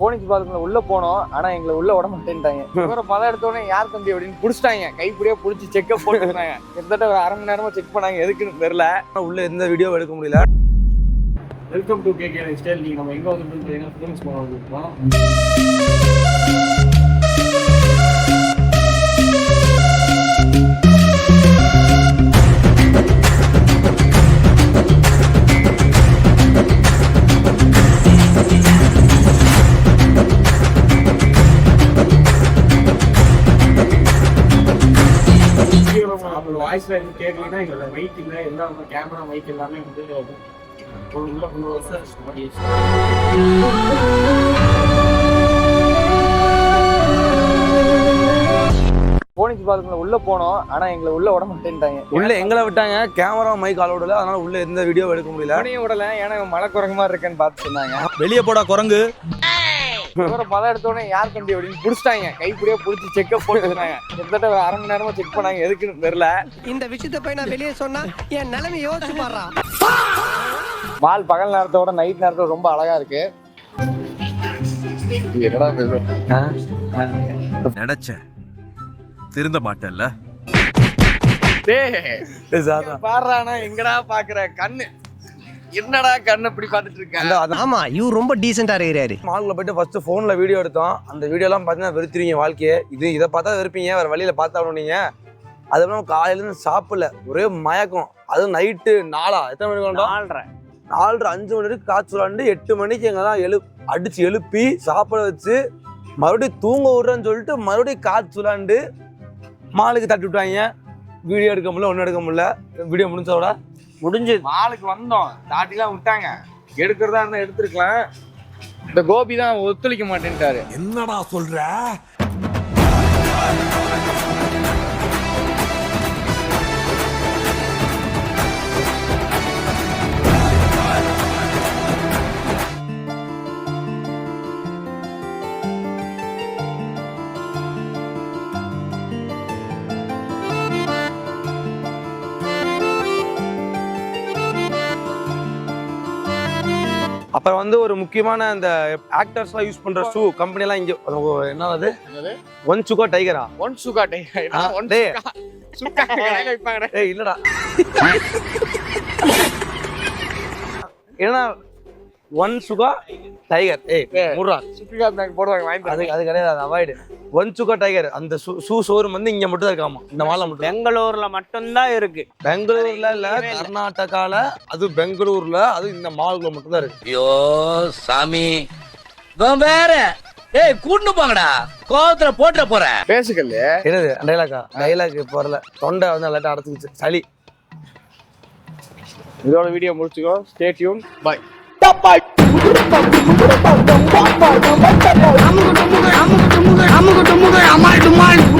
போனிச்சு பாலத்துல உள்ள போனோம். ஆனா எங்களை உள்ள விட மாட்டேன்ட்டாங்க. இவரை மழை எடுத்தோடனே யார் தம்பி அப்படின்னு புடிச்சிட்டாங்க. கைப்பிடியே புடிச்சு செக்கப் போட்டுருந்தாங்க. கிட்டத்தட்ட ஒரு அரை மணி நேரமா செக் பண்ணாங்க. எதுக்குன்னு தெரியல. உள்ள எந்த வீடியோ எடுக்க முடியல. Welcome to KK lifestyle. நீங்க நம்ம எங்க வந்து ஃபேமஸ் பண்ணுவோம். வாய்ஸ்ல இருந்து கேட்கலன்னா எங்களோட மைக் இல்லை, எல்லாம் கேமரா மைக் எல்லாமே வந்து உள்ள போனிச்சு பாலத்துல உள்ள போனோம். ஆனா எங்களை உள்ள விட மாட்டேன்ட்டாங்க. உள்ள எங்களை விட்டாங்க, கேமரா மைக் ஆள் விடல. அதனால உள்ள எந்த வீடியோ எடுக்க முடியல. விடல, ஏன்னா மழை குரங்கு மாதிரி இருக்கேன்னு பார்த்து சொன்னாங்க. வெளியே போடா குரங்கு. இவரை மழை எடுத்தோடனே யார் தம்பி அப்படின்னு புடிச்சிட்டாங்க. கைப்பிடியே புடிச்சு செக்கப் போட்டுருந்தாங்க. கிட்டத்தட்ட ஒரு அரை மணி நேரமா செக் பண்ணாங்க. எதுக்குன்னு தெரியல. இந்த விஷயத்த போய் நான் வெளியே சொன்னா என் நிலைமை யோசிச்சு பாடுறான். மால் பகல் நேரத்தோட நைட் நேரத்தோட ரொம்ப அழகா இருக்கு. நினைச்சேன் திருந்த மாட்டேன்ல. பாடுறானா எங்கடா பாக்குற கண்ணு, என்னடா கண்ணு இப்படி பாத்துட்டு இருக்க? ஆமா, இவர் ரொம்ப டீசெண்டா இருக்கிறாரு. மால்ல போயிட்டு ஃபர்ஸ்ட் போன்ல வீடியோ எடுத்தோம். அந்த வீடியோலாம் பார்த்தீங்கன்னா வெறுத்துருவீங்க வாழ்க்கையே. இதை பார்த்தா வெறுப்பீங்க, வேற வழியில பார்த்தாலும் நீங்க. அதுக்கப்புறம் காலையில இருந்து சாப்பிடல, ஒரே மயக்கம். அதுவும் நைட்டு எத்தனை மணிக்கு வந்தோம்? 4:30 5 மணி வரைக்கும் காய்ச்சி விளாண்டு 8 மணிக்கு எங்கதான் அடிச்சு எழுப்பி சாப்பிட வச்சு மறுபடியும் தூங்க விடுறேன்னு சொல்லிட்டு மறுபடியும் காய்ச்சி விளாண்டு மாலுக்கு தட்டி விட்டாங்க. வீடியோ எடுக்க முடியல, ஒன்றும் எடுக்க முடியல. வீடியோ முடிஞ்சதோட முடிஞ்சு மாலுக்கு வந்தோம். தாட்டிலாம் விட்டாங்க. எடுக்கிறதா இருந்தா எடுத்துருக்கலாம். இந்த கோபி தான் ஒத்துழைக்க மாட்டேன்ட்டாரு. என்னடா சொல்ற? அப்புறம் வந்து ஒரு முக்கியமான அந்த ஆக்டர்ஸ்லாம் யூஸ் பண்ற ஷூ கம்பெனி எல்லாம் இங்க என்னது ஒன் சுகா டைகரா? ஒன் சுகா டைகர் இல்லடா, ஏன்னா ஒன் சுகா டைகர் போடுவாங்க. அது கிடையாது, அது அவாய்டு. ஒன் சுகா டைகர் அந்த ஷூ ஷோரூம் வந்து இங்க மட்டும் தான் இருக்காமா, இந்த மால்ல மட்டும். பெங்களூர்ல மட்டும்தான் இருக்கு. பெங்களூர்ல இல்ல, கர்நாடகால, அது பெங்களூர்ல, அது இந்த மால்ல மட்டும் தான் இருக்கு. ஐயோ சாமி, வேற கூட்டு போங்கடா, கோவத்துல போட்டுற போற. பேசுகல்ல என்னது டைலாக் போறல, தொண்டை வந்து எல்லாத்தையும் அடைச்சிக்கிச்சு, சளி. இதோட வீடியோ முடிச்சுக்கோ. Stay tune. பை. I'm